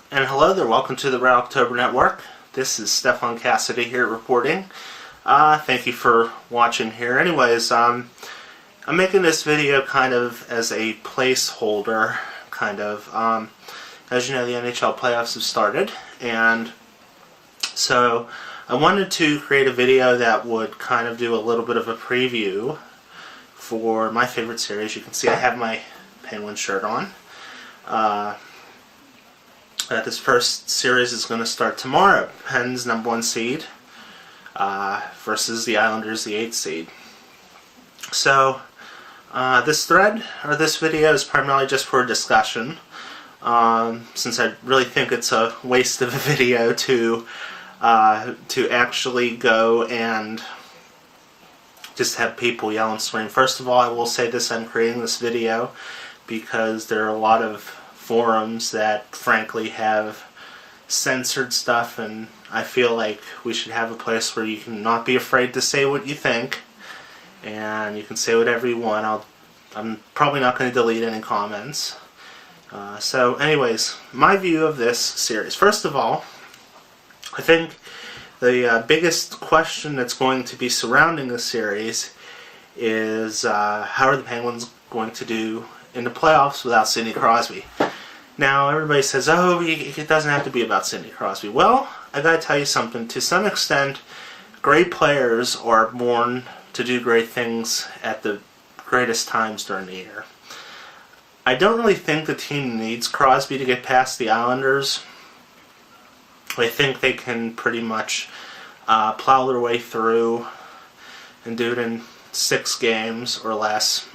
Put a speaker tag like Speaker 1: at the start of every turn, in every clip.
Speaker 1: And hello there, welcome to the Red October Network. This is Stefan Cassidy here reporting. Thank you for watching here. Anyways, I'm making this video kind of as a placeholder, as you know, the NHL playoffs have started, and so I wanted to create a video that would kind of do a little bit of a preview for my favorite series. You can see I have my Penguins shirt on. This first series is going to start tomorrow. Pens #1 seed versus the Islanders, the 8th seed. So this thread, or this video, is primarily just for discussion, since I really think it's a waste of a video to actually go and just have people yell and scream. First of all, I will say this: I'm creating this video because there are a lot of forums that frankly have censored stuff, and I feel like we should have a place where you can not be afraid to say what you think, and you can say whatever you want. I'm probably not going to delete any comments. So anyways, my view of this series. First of all, I think the biggest question that's going to be surrounding this series is how are the Penguins going to do in the playoffs without Sidney Crosby? Now, everybody says, oh, it doesn't have to be about Sidney Crosby. Well, I gotta tell you something. To some extent, great players are born to do great things at the greatest times during the year. I don't really think the team needs Crosby to get past the Islanders. I think they can pretty much plow their way through and do it in 6 games or less.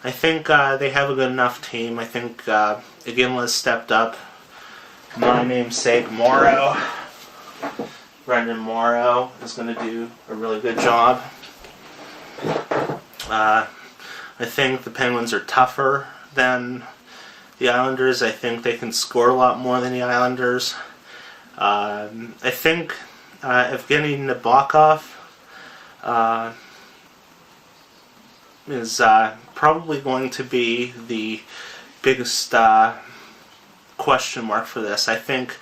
Speaker 1: I think they have a good enough team. I think Iginla's stepped up. My namesake, Morrow, Brendan Morrow, is going to do a really good job. I think the Penguins are tougher than the Islanders. I think they can score a lot more than the Islanders. I think Evgeny Nabokov is probably going to be the biggest question mark for this. I think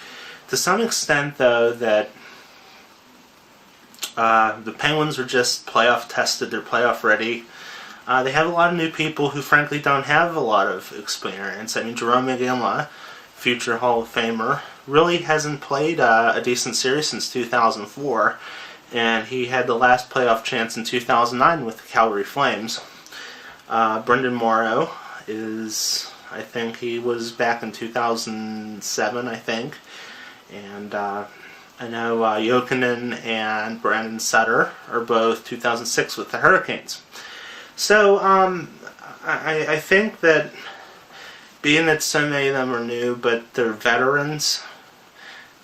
Speaker 1: to some extent, though, that the Penguins are just playoff tested, they're playoff ready. They have a lot of new people who frankly don't have a lot of experience. I mean, Jerome Iginla, future Hall of Famer, really hasn't played a decent series since 2004, and he had the last playoff chance in 2009 with the Calgary Flames. Brendan Morrow is, I think he was back in 2007, I think, and I know Jokinen and Brandon Sutter are both 2006 with the Hurricanes. So I think that, being that so many of them are new, but they're veterans,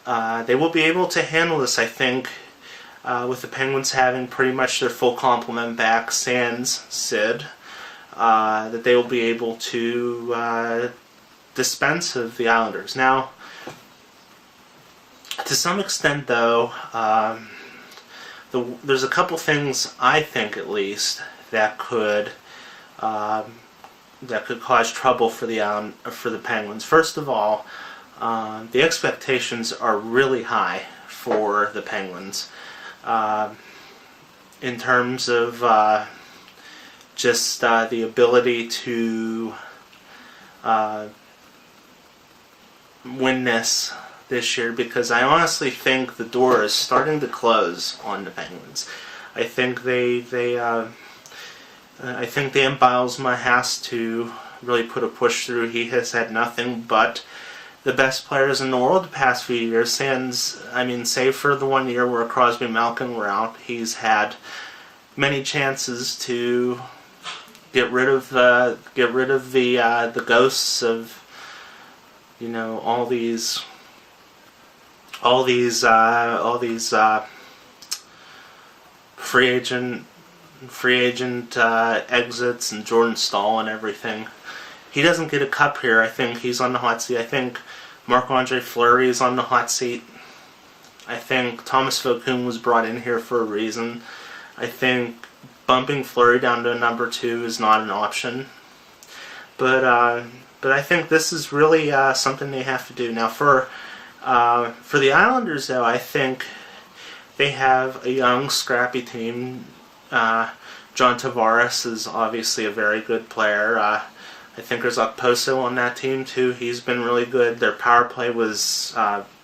Speaker 1: they will be able to handle this, I think, with the Penguins having pretty much their full complement back, sans Sid. That they will be able to dispense of the Islanders. Now, to some extent, though, there's a couple things, I think at least, that could cause trouble for the Penguins. First of all, the expectations are really high for the Penguins in terms of just the ability to win this year, because I honestly think the door is starting to close on the Penguins. I think I think Dan Bylsma has to really put a push through. He has had nothing but the best players in the world the past few years. Save for the 1 year where Crosby and Malkin were out, he's had many chances to get rid of the ghosts of, you know, all these free agent exits and Jordan Staal and everything. He doesn't get a cup here. I think he's on the hot seat. I think Marc-Andre Fleury is on the hot seat. I think Thomas Vokoun was brought in here for a reason. I think bumping Fleury down to number 2 is not an option. But But I think this is really something they have to do. Now for the Islanders, though, I think they have a young, scrappy team. John Tavares is obviously a very good player. I think there's Okposo on that team too. He's been really good. Their power play was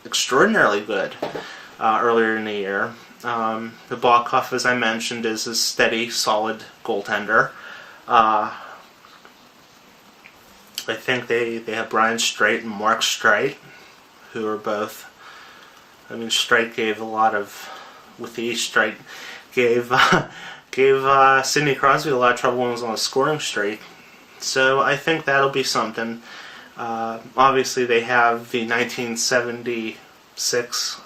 Speaker 1: extraordinarily good earlier in the year. The Blokov, as I mentioned, is a steady, solid goaltender. I think they have Brian Streit and Mark Streit, who are both. I mean, Streit gave a lot of. With the Streit gave Sidney Crosby a lot of trouble when he was on a scoring streak. So I think that'll be something. Obviously, they have the 1976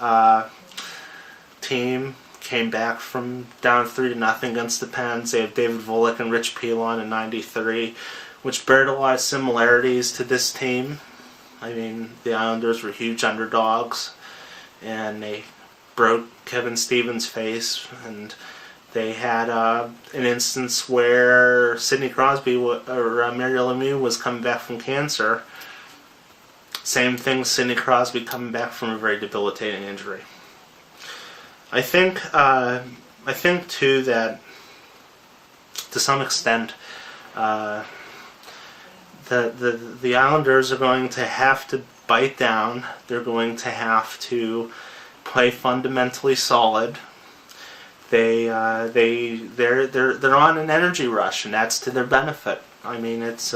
Speaker 1: team. Came back from down 3-0 against the Pens. They have David Volek and Rich Pilon in '93, which bear a lot of similarities to this team. I mean, the Islanders were huge underdogs, and they broke Kevin Stevens' face, and they had an instance where Sidney Crosby or Mario Lemieux was coming back from cancer. Same thing, Sidney Crosby coming back from a very debilitating injury. I think too that to some extent the Islanders are going to have to bite down. They're going to have to play fundamentally solid. They're on an energy rush, and that's to their benefit. I mean, it's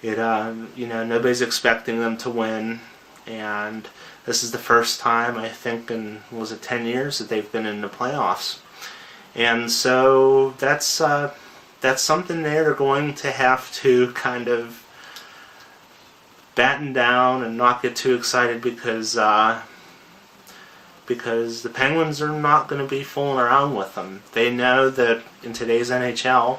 Speaker 1: nobody's expecting them to win, and this is the first time, I think, in 10 years that they've been in the playoffs. And so that's something they're going to have to kind of batten down and not get too excited, because the Penguins are not going to be fooling around with them. They know that in today's NHL,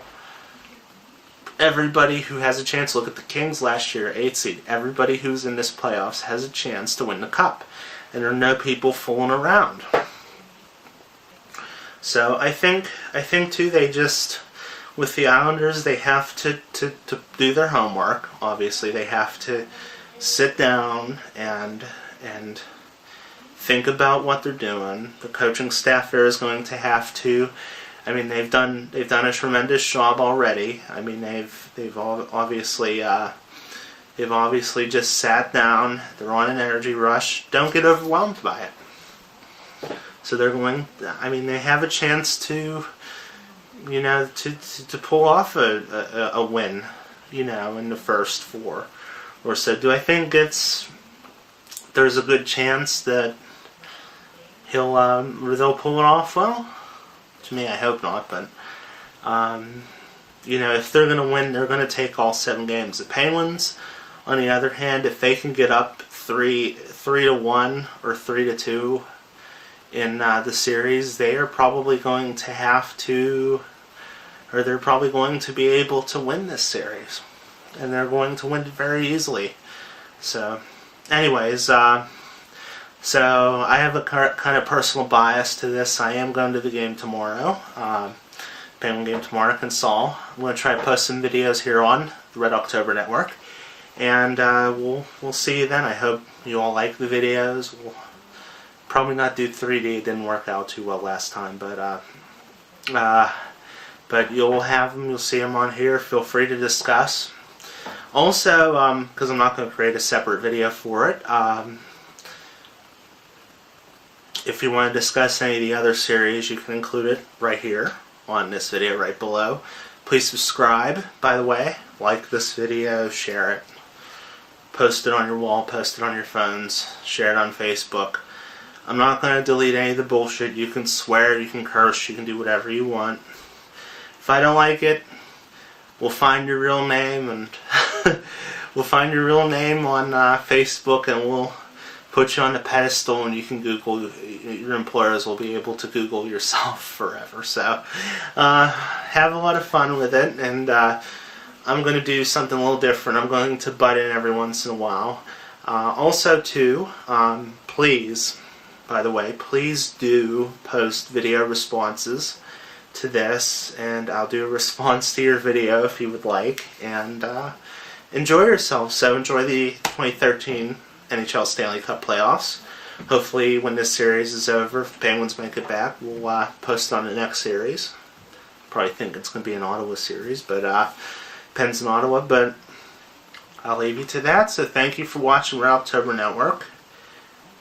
Speaker 1: everybody who has a chance, look at the Kings last year, 8th seed, everybody who's in this playoffs has a chance to win the Cup. And there are no people fooling around. So I think too, they just, with the Islanders, they have to do their homework. Obviously, they have to sit down and think about what they're doing. The coaching staff there is going to have to. I mean, they've done a tremendous job already. I mean, they've obviously just sat down. They're on an energy rush. Don't get overwhelmed by it. So they're going. I mean, they have a chance to, to pull off a win, in the first 4 or so. Do I think there's a good chance that they'll pull it off? Well, to me, I hope not, but if they're going to win, they're going to take all 7 games. The Penguins, on the other hand, if they can get up 3-1 or 3-2 in the series, they are probably going to have to, or they're probably going to be able to win this series, and they're going to win it very easily. So, anyways, so I have a kind of personal bias to this. I am going to the game tomorrow, Penguin game tomorrow, Arkansas. I'm going to try to post some videos here on the Red October Network, and we'll see you then. I hope you all like the videos. We'll probably not do 3D. It didn't work out too well last time, but you'll have them. You'll see them on here. Feel free to discuss. Also, because I'm not going to create a separate video for it. If you want to discuss any of the other series, you can include it right here on this video right below. Please subscribe, by the way. Like this video, share it. Post it on your wall, post it on your phones, share it on Facebook. I'm not going to delete any of the bullshit. You can swear, you can curse, you can do whatever you want. If I don't like it, we'll find your real name, and we'll find your real name on Facebook, and we'll put you on the pedestal, and you can Google. Your employers will be able to Google yourself forever. So have a lot of fun with it, and I'm going to do something a little different. I'm going to butt in every once in a while. Also, too, please, by the way, please do post video responses to this, and I'll do a response to your video if you would like. And enjoy yourselves. So enjoy the 2013 NHL Stanley Cup playoffs. Hopefully when this series is over, if the Penguins make it back, we'll post on the next series. Probably think it's going to be an Ottawa series, but depends on Ottawa. But I'll leave you to that. So thank you for watching Red October Network.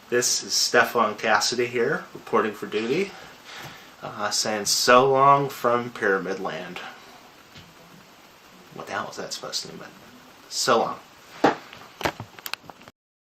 Speaker 1: This is Stefan Cassidy here, reporting for duty, saying so long from Pyramid Land. What the hell was that supposed to mean? But so long.